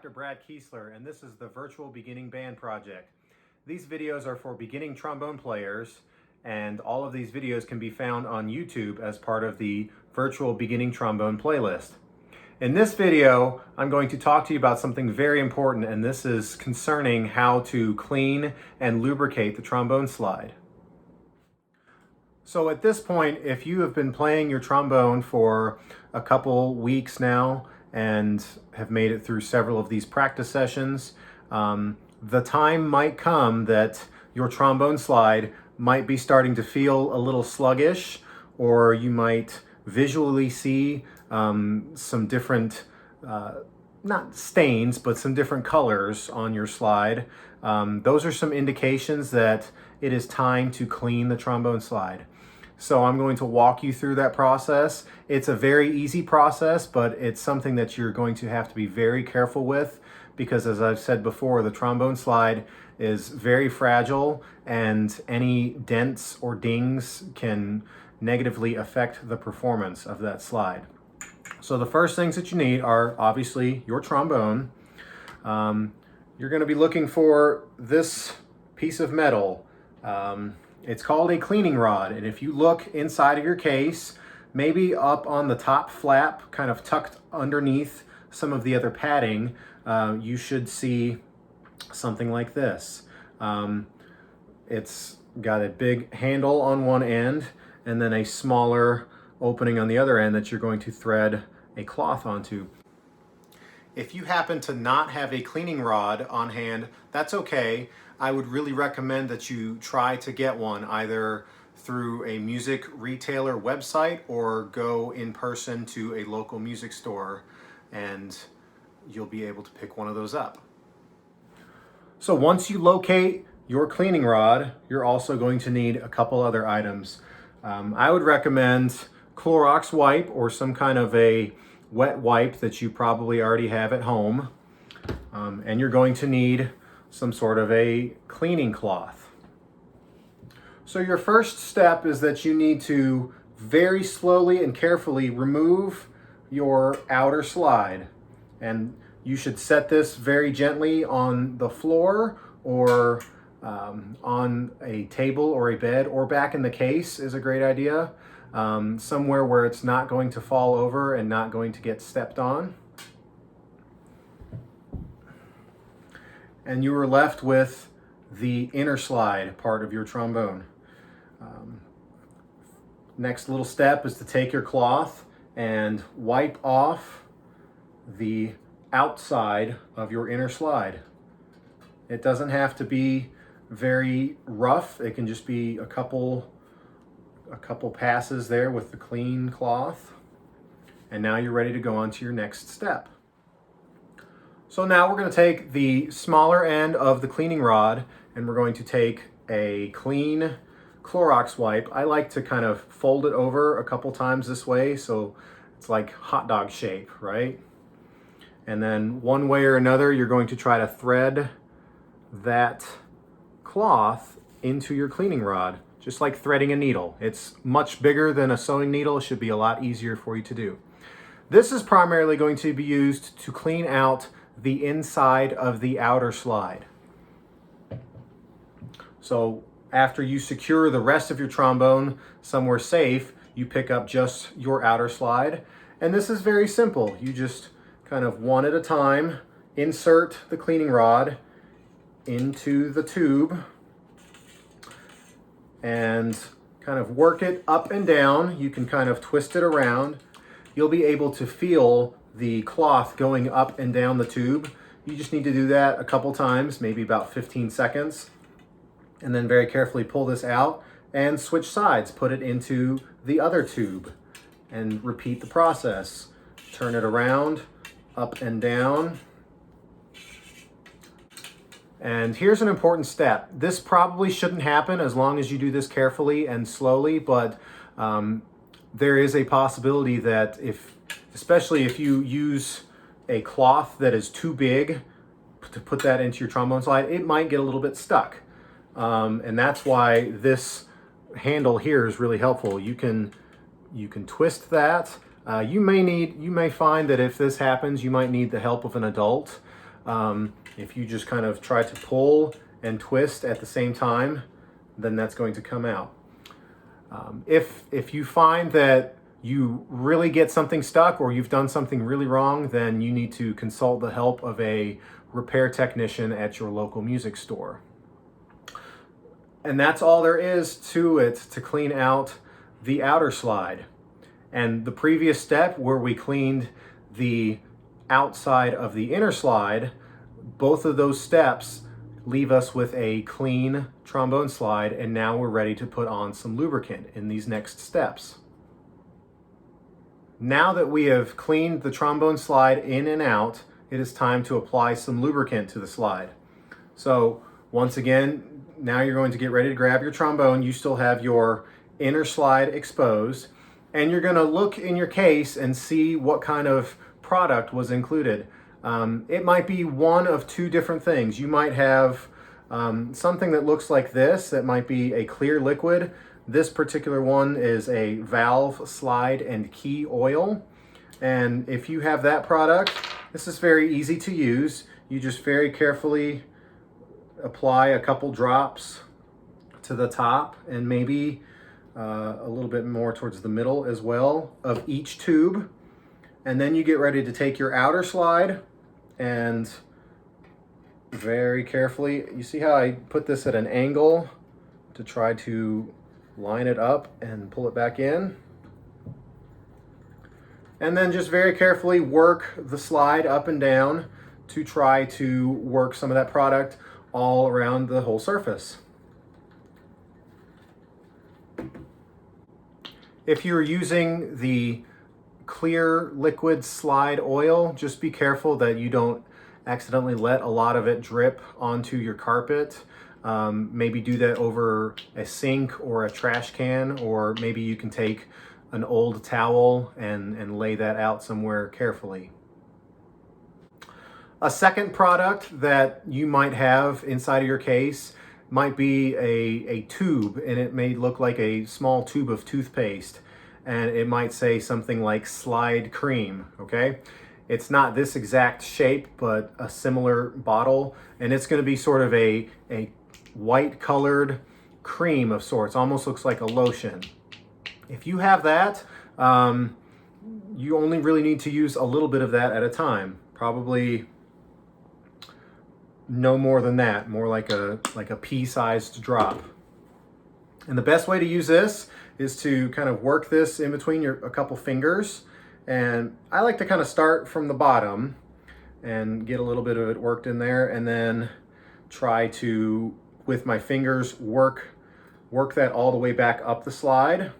Dr. Brad Kiesler, and this is the Virtual Beginning Band Project. These videos are for beginning trombone players, and all of these videos can be found on YouTube as part of the Virtual Beginning Trombone playlist. In this video, I'm going to talk to you about something very important, and this is concerning how to clean and lubricate the trombone slide. So at this point, if you have been playing your trombone for a couple weeks now and have made it through several of these practice sessions, the time might come that your trombone slide might be starting to feel a little sluggish, or you might visually see some different, not stains, but some different colors on your slide. Those are some indications that it is time to clean the trombone slide. So I'm going to walk you through that process. It's a very easy process, but it's something that you're going to have to be very careful with because, as I've said before, the trombone slide is very fragile and any dents or dings can negatively affect the performance of that slide. So the first things that you need are obviously your trombone. You're going to be looking for this piece of metal. It's called a cleaning rod, and if you look inside of your case, maybe up on the top flap, kind of tucked underneath some of the other padding, you should see something like this. It's got a big handle on one end and then a smaller opening on the other end that you're going to thread a cloth onto. If you happen to not have a cleaning rod on hand, that's okay. I would really recommend that you try to get one either through a music retailer website or go in person to a local music store, and you'll be able to pick one of those up. So once you locate your cleaning rod, you're also going to need a couple other items. I would recommend Clorox wipe or some kind of a wet wipe that you probably already have at home. And you're going to need some sort of a cleaning cloth. So your first step is that you need to very slowly and carefully remove your outer slide. And you should set this very gently on the floor or on a table or a bed, or back in the case is a great idea. Somewhere where it's not going to fall over and not going to get stepped on. And you are left with the inner slide part of your trombone. Next little step is to take your cloth and wipe off the outside of your inner slide. It doesn't have to be very rough. It can just be a couple passes there with the clean cloth. And now you're ready to go on to your next step. So now we're going to take the smaller end of the cleaning rod and we're going to take a clean Clorox wipe. I like to kind of fold it over a couple times this way so it's like hot dog shape, right? And then one way or another, you're going to try to thread that cloth into your cleaning rod, just like threading a needle. It's much bigger than a sewing needle. It should be a lot easier for you to do. This is primarily going to be used to clean out the inside of the outer slide. So after you secure the rest of your trombone somewhere safe, you pick up just your outer slide. And this is very simple. You just kind of one at a time insert the cleaning rod into the tube and kind of work it up and down. You can kind of twist it around. You'll be able to feel the cloth going up and down the tube. You just need to do that a couple times, maybe about 15 seconds. And then very carefully pull this out and switch sides. Put it into the other tube and repeat the process. Turn it around, up and down. And here's an important step. This probably shouldn't happen as long as you do this carefully and slowly, but there is a possibility that especially if you use a cloth that is too big to put that into your trombone slide, it might get a little bit stuck. And that's why this handle here is really helpful. You can twist that. You may find that if this happens, you might need the help of an adult. If you just kind of try to pull and twist at the same time, then that's going to come out. If you find that you really get something stuck or you've done something really wrong, then you need to consult the help of a repair technician at your local music store. And that's all there is to it to clean out the outer slide. And the previous step where we cleaned the outside of the inner slide, both of those steps leave us with a clean trombone slide, and now we're ready to put on some lubricant in these next steps. Now that we have cleaned the trombone slide in and out, it is time to apply some lubricant to the slide. So once again, now you're going to get ready to grab your trombone. You still have your inner slide exposed, and you're going to look in your case and see what kind of product was included. It might be one of two different things. You might have something that looks like this, that might be a clear liquid. This particular one is a valve, slide, and key oil. And if you have that product, this is very easy to use. You just very carefully apply a couple drops to the top and maybe a little bit more towards the middle as well of each tube. And then you get ready to take your outer slide and very carefully, you see how I put this at an angle to try to line it up and pull it back in. And then just very carefully work the slide up and down to try to work some of that product all around the whole surface. If you're using the clear liquid slide oil, just be careful that you don't accidentally let a lot of it drip onto your carpet. Maybe do that over a sink or a trash can, or maybe you can take an old towel and lay that out somewhere carefully. A second product that you might have inside of your case might be a tube, and it may look like a small tube of toothpaste, and it might say something like Slide Cream, okay? It's not this exact shape, but a similar bottle, and it's going to be sort of a white colored cream of sorts, almost looks like a lotion. If you have that, you only really need to use a little bit of that at a time, probably no more than that, more like a pea-sized drop. And the best way to use this is to kind of work this in between a couple fingers. And I like to kind of start from the bottom and get a little bit of it worked in there, and then try to, with my fingers, work that all the way back up the slide.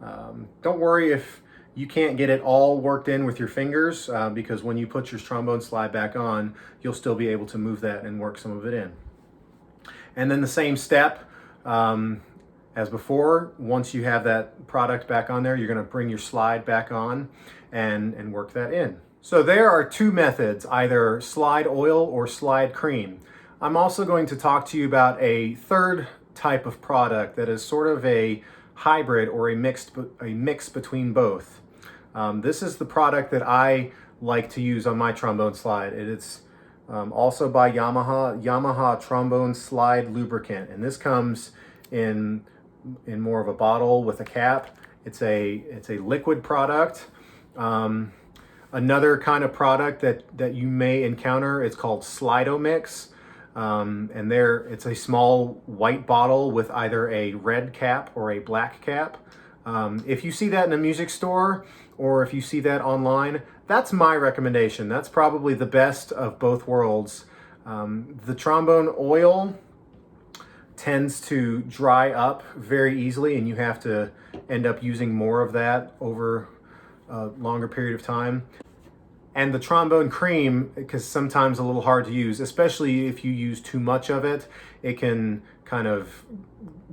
Don't worry if you can't get it all worked in with your fingers, because when you put your trombone slide back on, you'll still be able to move that and work some of it in. And then the same step as before, once you have that product back on there, you're going to bring your slide back on and work that in. So there are two methods, either slide oil or slide cream. I'm also going to talk to you about a third type of product that is sort of a hybrid or a mix between both. This is the product that I like to use on my trombone slide. It's also by Yamaha Trombone Slide Lubricant, and this comes in more of a bottle with a cap. It's a liquid product. Another kind of product that you may encounter, it's called Slido-Mix. And it's a small white bottle with either a red cap or a black cap. If you see that in a music store, or if you see that online, that's my recommendation. That's probably the best of both worlds. The trombone oil tends to dry up very easily, and you have to end up using more of that over a longer period of time. And the trombone cream, because sometimes a little hard to use, especially if you use too much of it, it can kind of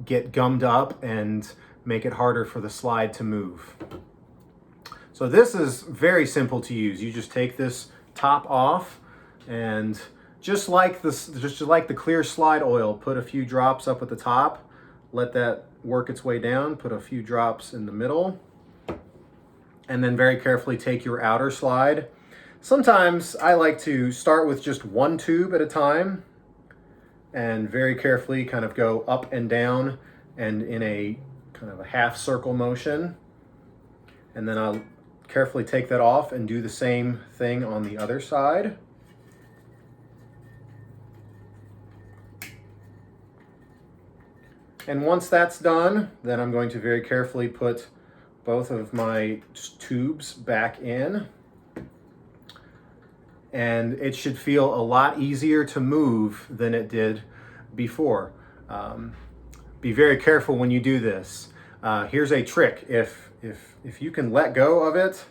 get gummed up and make it harder for the slide to move. So this is very simple to use. You just take this top off, and just like the clear slide oil, put a few drops up at the top, let that work its way down, put a few drops in the middle, and then very carefully take your outer slide, Sometimes I like to start with just one tube at a time and very carefully kind of go up and down and in a kind of a half circle motion. And then I'll carefully take that off and do the same thing on the other side. And once that's done, then I'm going to very carefully put both of my tubes back in. And it should feel a lot easier to move than it did before. Be very careful when you do this. Here's a trick. If you can let go of it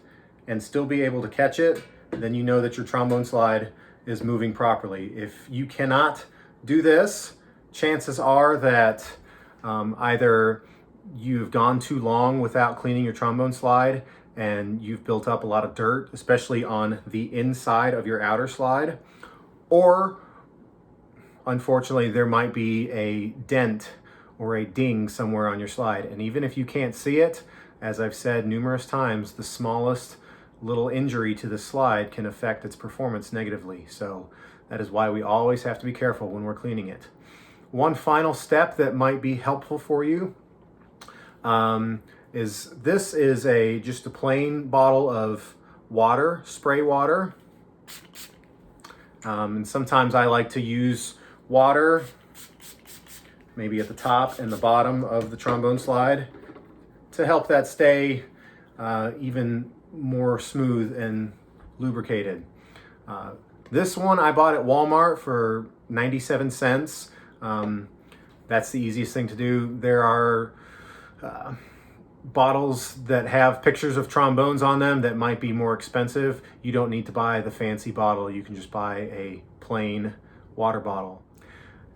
and still be able to catch it, then you know that your trombone slide is moving properly. If you cannot do this, chances are that either you've gone too long without cleaning your trombone slide and you've built up a lot of dirt, especially on the inside of your outer slide, or unfortunately there might be a dent or a ding somewhere on your slide. And even if you can't see it, as I've said numerous times, the smallest little injury to the slide can affect its performance negatively. So that is why we always have to be careful when we're cleaning it. One final step that might be helpful for you is just a plain bottle of water, spray water. And sometimes I like to use water maybe at the top and the bottom of the trombone slide to help that stay even more smooth and lubricated. This one I bought at Walmart for 97 cents. That's the easiest thing to do. There are bottles that have pictures of trombones on them that might be more expensive. You don't need to buy the fancy bottle. You can just buy a plain water bottle.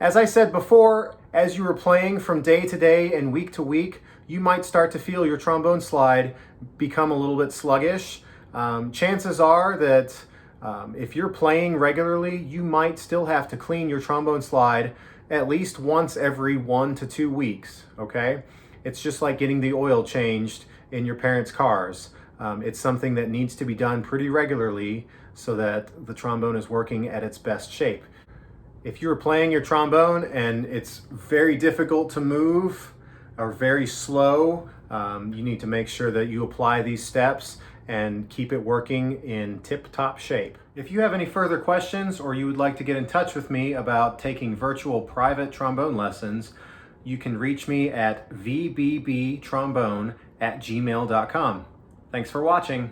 As I said before, as you are playing from day to day and week to week, you might start to feel your trombone slide become a little bit sluggish. Chances are that if you're playing regularly, you might still have to clean your trombone slide at least once every 1 to 2 weeks, okay? It's just like getting the oil changed in your parents' cars. It's something that needs to be done pretty regularly so that the trombone is working at its best shape. If you're playing your trombone and it's very difficult to move or very slow, you need to make sure that you apply these steps and keep it working in tip-top shape. If you have any further questions or you would like to get in touch with me about taking virtual private trombone lessons, you can reach me at vbbtrombone@gmail.com. Thanks for watching.